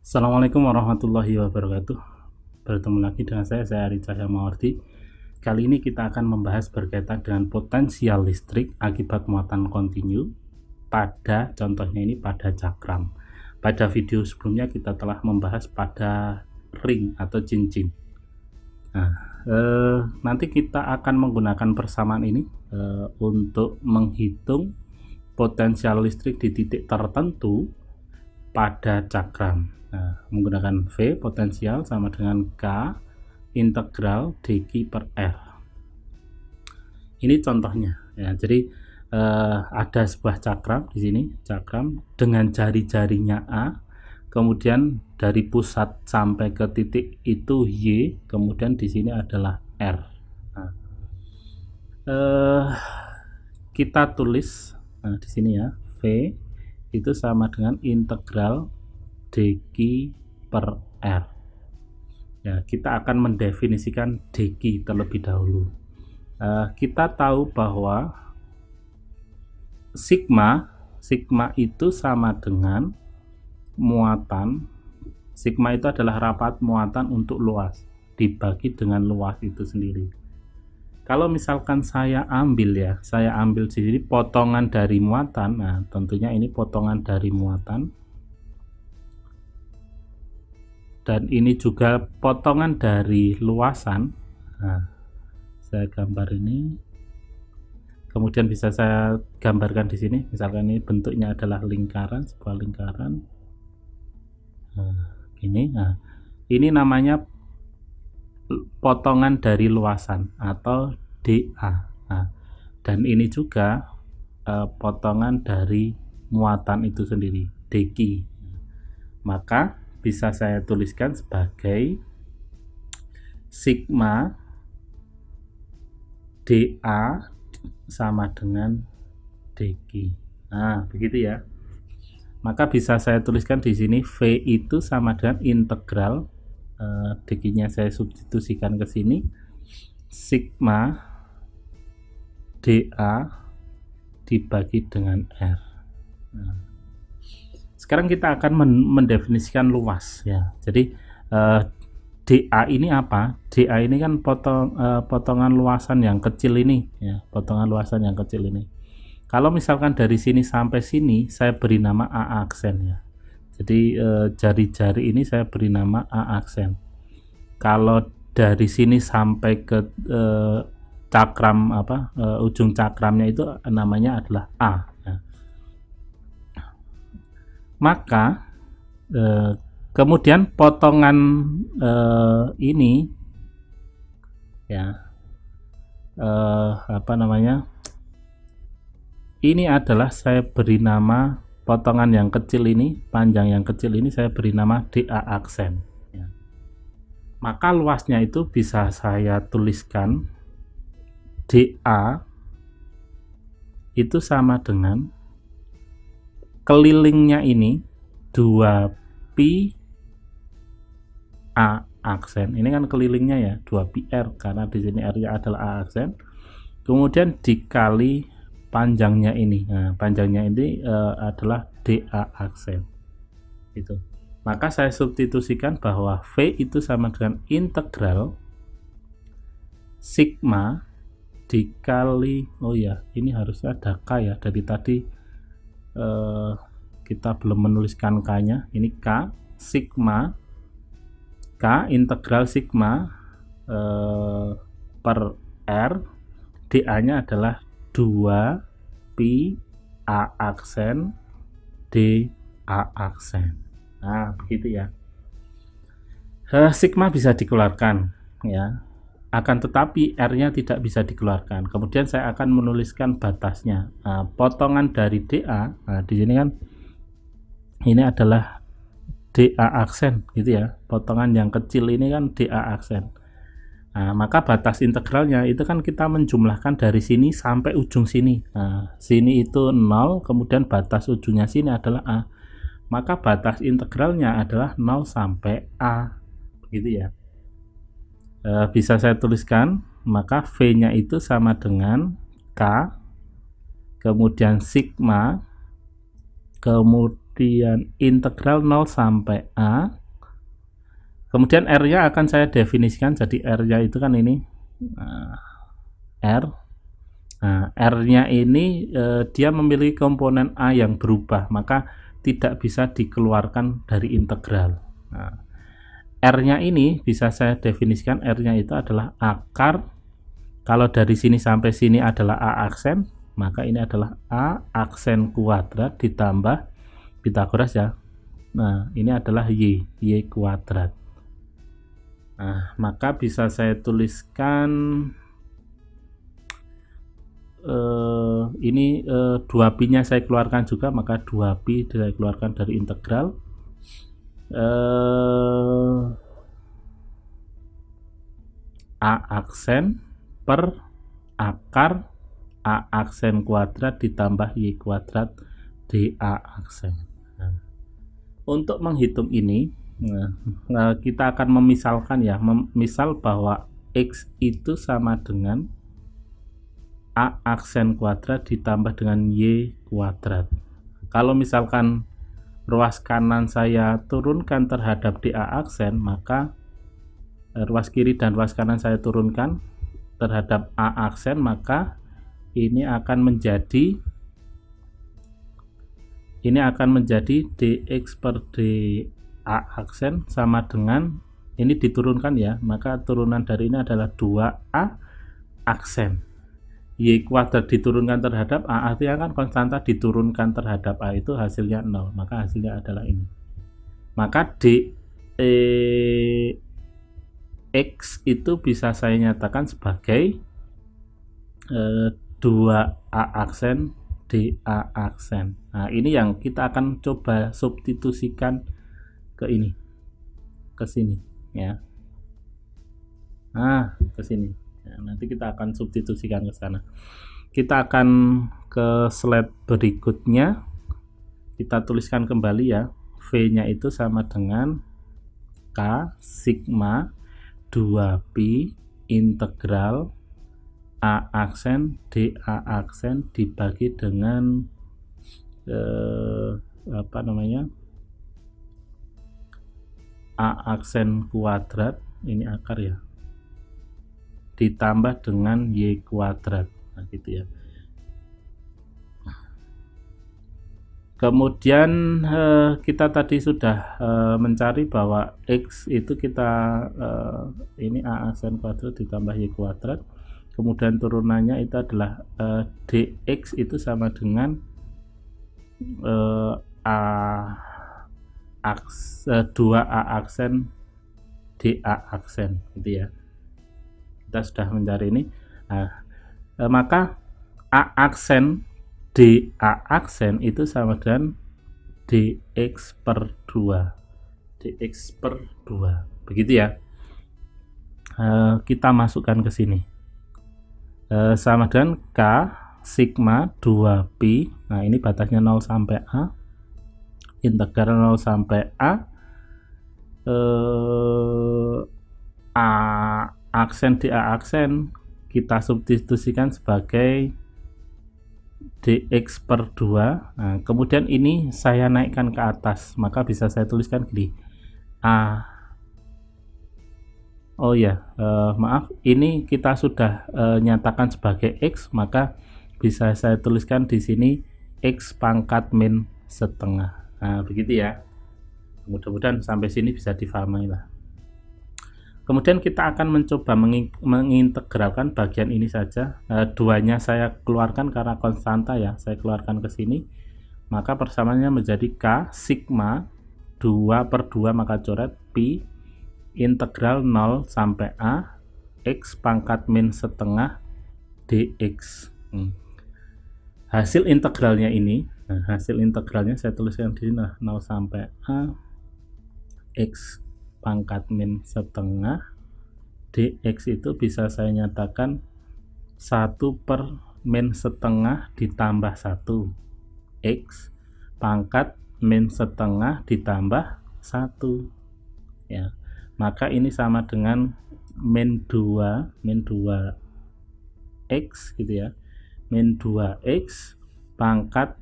Assalamualaikum warahmatullahi wabarakatuh. Bertemu lagi dengan saya Ari Cahya Mawardi. Kali ini kita akan membahas berkaitan dengan potensial listrik akibat muatan kontinu pada, contohnya ini pada cakram. Pada video sebelumnya kita telah membahas pada ring atau cincin. Nah, nanti kita akan menggunakan persamaan ini untuk menghitung potensial listrik di titik tertentu pada cakram. Nah, menggunakan V potensial sama dengan K integral dq per R. Ini contohnya ya. Jadi ada sebuah cakram di sini, cakram dengan jari-jarinya A, kemudian dari pusat sampai ke titik itu Y, kemudian di sini adalah R. Nah, kita tulis di sini ya, V itu sama dengan integral dq per R. Ya, kita akan mendefinisikan dq terlebih dahulu. Kita tahu bahwa sigma itu sama dengan muatan. Sigma itu adalah rapat muatan untuk luas dibagi dengan luas itu sendiri. Kalau misalkan saya ambil di sini potongan dari muatan. Nah, tentunya ini potongan dari muatan. Dan ini juga potongan dari luasan. Nah, saya gambar ini. Kemudian bisa saya gambarkan di sini. Misalkan ini bentuknya adalah lingkaran, sebuah lingkaran. Nah, ini. Nah, ini namanya potongan dari luasan atau dA. Nah, dan ini juga potongan dari muatan itu sendiri, dq. Maka bisa saya tuliskan sebagai sigma dA sama dengan dq. Nah, begitu ya. Maka bisa saya tuliskan di sini V itu sama dengan integral dq-nya saya substitusikan ke sini, sigma dA dibagi dengan R. Nah, sekarang kita akan mendefinisikan luas ya. Jadi dA ini apa? dA ini kan potongan luasan yang kecil ini ya, potongan luasan yang kecil ini. Kalau misalkan dari sini sampai sini saya beri nama A aksen ya. Jadi jari-jari ini saya beri nama A aksen. Kalau dari sini sampai ke cakram ujung cakramnya itu namanya adalah A ya. Maka kemudian potongan ini ya ini adalah saya beri nama potongan yang kecil ini, panjang yang kecil ini saya beri nama dA aksen ya. Maka luasnya itu bisa saya tuliskan dA itu sama dengan kelilingnya ini 2pi A aksen. Ini kan kelilingnya ya, 2pi R karena di sini R-nya adalah A aksen. Kemudian dikali panjangnya ini. Nah, panjangnya ini adalah dA aksen. Itu. Maka saya substitusikan bahwa V itu sama dengan integral sigma dikali, oh ya, ini harusnya ada K ya, dari tadi kita belum menuliskan K-nya. Ini K sigma, K integral sigma per R, dA-nya adalah 2pi A aksen dA aksen. Nah, begitu ya. Sigma bisa dikeluarkan ya. Akan tetapi R-nya tidak bisa dikeluarkan. Kemudian saya akan menuliskan batasnya. Nah, potongan dari dA, nah di sini kan ini adalah dA aksen gitu ya. Potongan yang kecil ini kan dA aksen. Nah, maka batas integralnya itu kan kita menjumlahkan dari sini sampai ujung sini. Nah, sini itu 0, kemudian batas ujungnya sini adalah A. Maka batas integralnya adalah 0 sampai A. Begitu ya. Bisa saya tuliskan, maka V-nya itu sama dengan K, kemudian sigma, kemudian integral 0 sampai A, kemudian R-nya akan saya definisikan, jadi R-nya itu kan ini R. Nah, R-nya ini dia memiliki komponen A yang berubah, maka tidak bisa dikeluarkan dari integral. Nah, R-nya ini bisa saya definisikan, R-nya itu adalah akar, kalau dari sini sampai sini adalah A aksen, maka ini adalah A aksen kuadrat ditambah Pythagoras ya. Nah, ini adalah Y kuadrat. Nah, maka bisa saya tuliskan ini 2pi nya saya keluarkan juga, maka 2pi saya keluarkan dari integral A aksen per akar A aksen kuadrat ditambah Y kuadrat dA aksen. Nah, untuk menghitung ini kita akan memisalkan ya, misal bahwa X itu sama dengan A aksen kuadrat ditambah dengan Y kuadrat. Kalau misalkan ruas kanan saya turunkan terhadap dA aksen, maka ruas kiri dan ruas kanan saya turunkan terhadap A aksen, maka ini akan menjadi dx per dA aksen sama dengan ini diturunkan ya, maka turunan dari ini adalah 2A aksen. Y kuadrat diturunkan terhadap A, artinya kan konstanta diturunkan terhadap A itu hasilnya 0, maka hasilnya adalah ini. Maka X itu bisa saya nyatakan sebagai 2A aksen dA aksen. Nah, ini yang kita akan coba substitusikan ke ini, ke sini ya. Nah, ke sini. Nah, nanti kita akan substitusikan ke sana. Kita akan ke slide berikutnya. Kita tuliskan kembali ya. V-nya itu sama dengan K sigma 2pi integral A aksen dA aksen dibagi dengan A aksen kuadrat, ini akar ya, ditambah dengan Y kuadrat. Nah, gitu ya. Kemudian kita tadi sudah mencari bahwa X itu kita ini A aksen kuadrat ditambah Y kuadrat, kemudian turunannya itu adalah dx itu sama dengan 2A aksen dA aksen, gitu ya. Kita sudah mencari ini. Nah, maka A aksen dA aksen itu sama dengan dx per 2, dx per 2, begitu ya. Kita masukkan ke sini, sama dengan K sigma 2pi. Nah, ini batasnya 0 sampai A, integral 0 sampai A, A aksen dA aksen kita substitusikan sebagai dx per 2. Nah, kemudian ini saya naikkan ke atas, maka bisa saya tuliskan gini, maaf, ini kita sudah nyatakan sebagai X, maka bisa saya tuliskan di sini X pangkat min setengah. Nah, begitu ya. Mudah-mudahan sampai sini bisa difahami lah. Kemudian kita akan mencoba mengintegralkan bagian ini saja. Duanya saya keluarkan karena konstanta ya, saya keluarkan ke sini. Maka persamaannya menjadi K sigma 2 per 2, maka coret pi integral 0 sampai A X pangkat min setengah dx. Hasil integralnya ini, hasil integralnya saya tuliskan di sini, 0 sampai A X pangkat min setengah dx itu bisa saya nyatakan 1 per min setengah ditambah 1 X pangkat min setengah ditambah 1 ya. Maka ini sama dengan min 2 X gitu ya, min 2X pangkat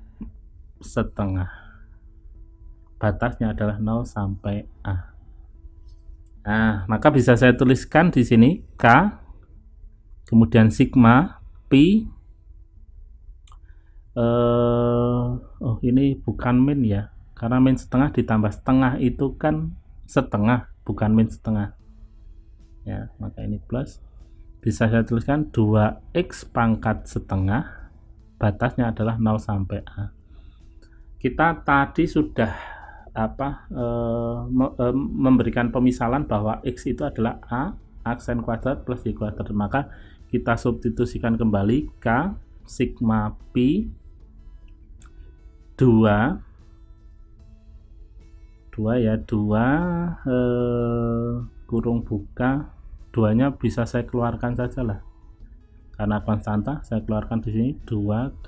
setengah. batasnya adalah 0 sampai A. Nah, maka bisa saya tuliskan di sini K, kemudian sigma pi. Oh, ini bukan min ya, karena min setengah ditambah setengah itu kan setengah, bukan min setengah ya, maka ini plus. Bisa saya tuliskan 2x pangkat setengah, batasnya adalah 0 sampai A. Kita tadi sudah memberikan pemisalan bahwa X itu adalah A aksen kuadrat plus Y kuadrat, maka kita substitusikan kembali K sigma pi 2 ya, 2 kurung buka, 2 nya bisa saya keluarkan saja lah karena konstanta, saya keluarkan di sini 2K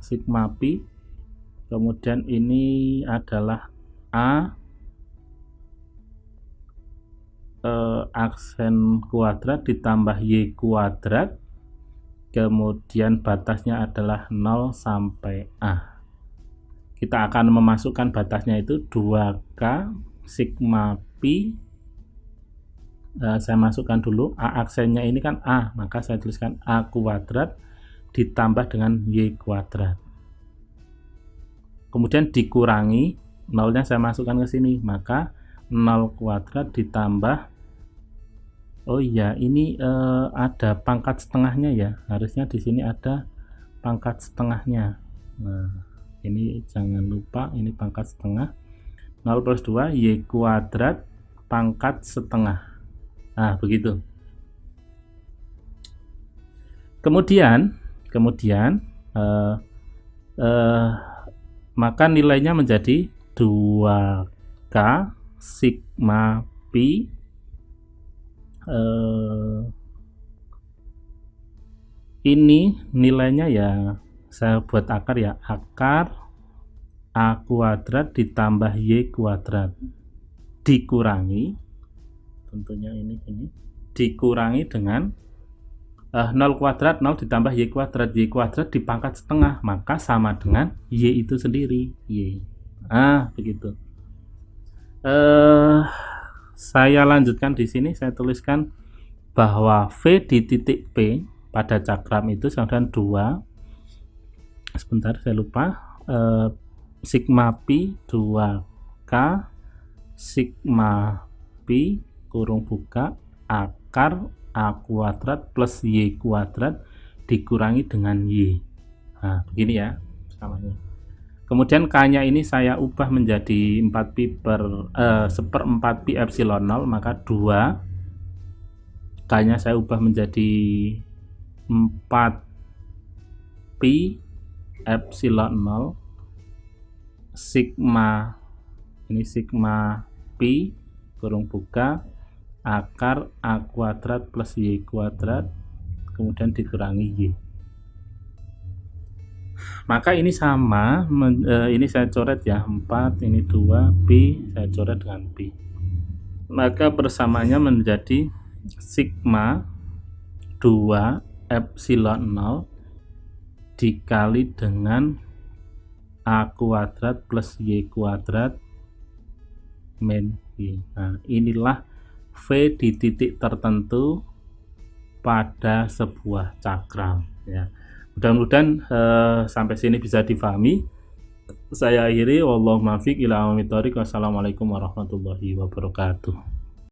sigma pi, kemudian ini adalah A aksen kuadrat ditambah Y kuadrat, kemudian batasnya adalah 0 sampai A. Kita akan memasukkan batasnya itu 2K sigma pi, saya masukkan dulu A aksennya ini kan A, maka saya tuliskan A kuadrat ditambah dengan Y kuadrat, kemudian dikurangi 0-nya saya masukkan ke sini, maka 0 kuadrat ditambah, oh iya ini ada pangkat setengahnya ya, harusnya di sini ada pangkat setengahnya. Nah, ini jangan lupa, ini pangkat setengah, 0 plus 2 Y kuadrat pangkat setengah. Nah, begitu. Kemudian maka nilainya menjadi 2K sigma pi ini nilainya ya saya buat akar ya, akar A kuadrat ditambah Y kuadrat dikurangi, tentunya ini dikurangi dengan 0 kuadrat, 0 ditambah Y kuadrat di pangkat setengah, maka sama dengan Y itu sendiri, Y. Begitu. Saya lanjutkan di sini, saya tuliskan bahwa V di titik P pada cakram itu sama dengan 2, sebentar saya lupa, sigma pi 2K sigma pi kurung buka akar A kuadrat plus Y kuadrat dikurangi dengan Y. Nah, begini ya samanya. Kemudian K-nya ini saya ubah menjadi 4pi seperempat pi epsilon 0, maka 2 K-nya saya ubah menjadi 4pi epsilon 0 sigma, ini sigma pi kurung buka akar A kuadrat plus Y kuadrat kemudian dikurangi Y. Maka ini sama, ini saya coret ya, 4, ini 2, pi saya coret dengan pi, maka persamaannya menjadi sigma 2 epsilon 0 dikali dengan A kuadrat plus Y kuadrat min Y. Nah, inilah V di titik tertentu pada sebuah cakram ya. Mudah-mudahan sampai sini bisa difahami. Saya akhiri, wallahu muwaffiq ila aqwamit thoriq. Wassalamualaikum warahmatullahi wabarakatuh.